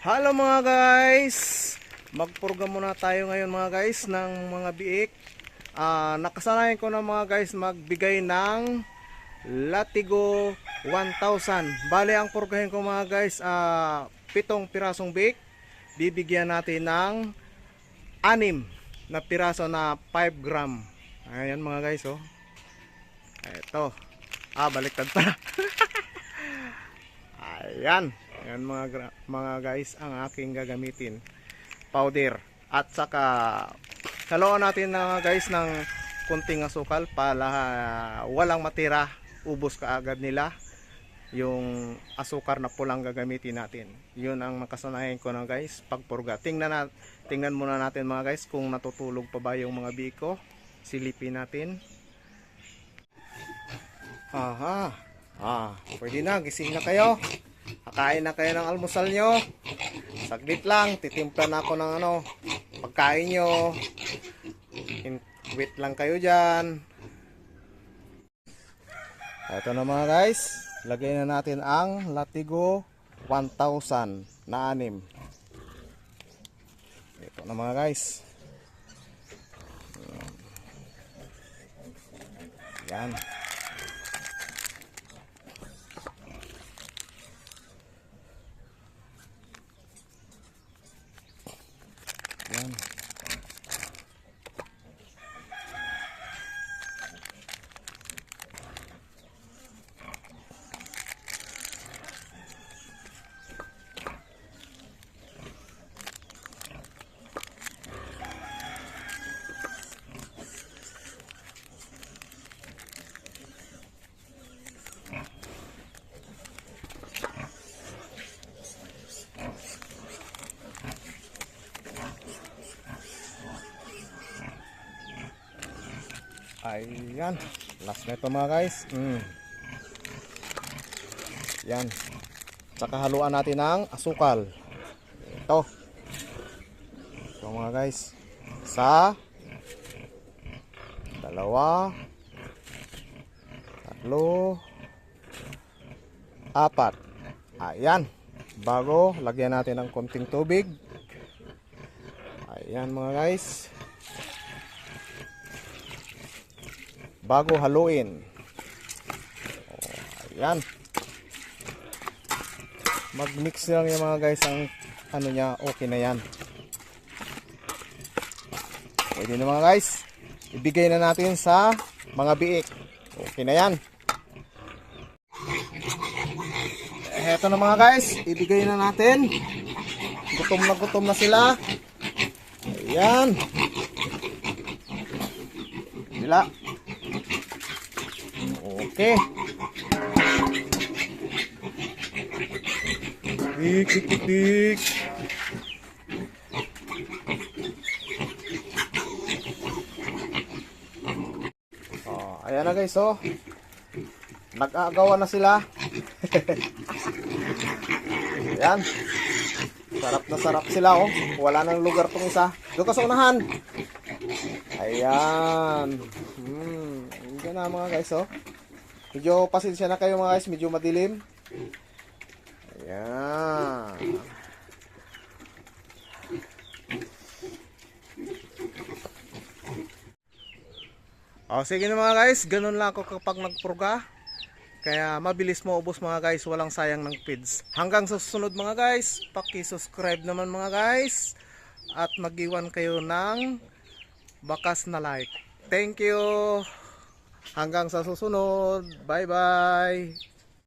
Hello mga guys, magprogram muna tayo ngayon mga guys ng mga biik. Nakasanayan ko na mga guys magbigay ng Latigo 1,000. Bale ang purgahin ko mga guys, 7 pirasong biik. Bibigyan natin ng 6 na piraso na 5 gram. Ayan mga guys, oh. Ito, baliktad pala. Ayan. Ayan mga guys ang aking gagamitin. Powder. At saka haluan natin na guys ng kunting asukal para walang matira. Ubos kaagad nila yung asukar na pulang gagamitin natin. Yun ang makasanayan ko na guys pagpurga. Tingnan muna natin mga guys kung natutulog pa ba yung mga biko. Silipin natin. Aha. Pwede na, gising na kayo. Kakain na kayo ng almusal nyo. Saglit lang, titimpla na ako ng pagkain nyo. Wait lang kayo dyan. Ito na mga guys, lagay na natin ang Latigo 1,000 na 6. Ito na mga guys. Yan. Yan. Ayan, last na ito mga guys. Yan. Saka haluan natin ng asukal. Ito mga guys. 1, 2, 3, 4. Ayan. Bago lagyan natin ng konting tubig. Ayan mga guys. Bago haluin. Ayan. Mag-mix lang yung mga guys ang niya, okay na yan. Pwede na mga guys. Ibigay na natin sa mga biik. Okay na yan. Eto na mga guys, ibigay na natin. Gutom na sila. Ayan. Sila. Okay. Tik. Ayan na guys, oh. Nag-aagawan na sila. Ayan. Sarap sila, oh. Wala nang lugar tong isa. Doon ka sa unahan. Ayan. Hindi na mga guys, oh. Medyo pasensya na kayo mga guys, medyo madilim. Ayan. Sige na mga guys, ganun lang ako kapag nagpurga. Kaya mabilis mo ubos mga guys, walang sayang ng feeds. Hanggang sa susunod mga guys, paki-subscribe naman mga guys. At mag-iwan kayo ng bakas na like. Thank you. Hanggang sa susunod. Bye bye.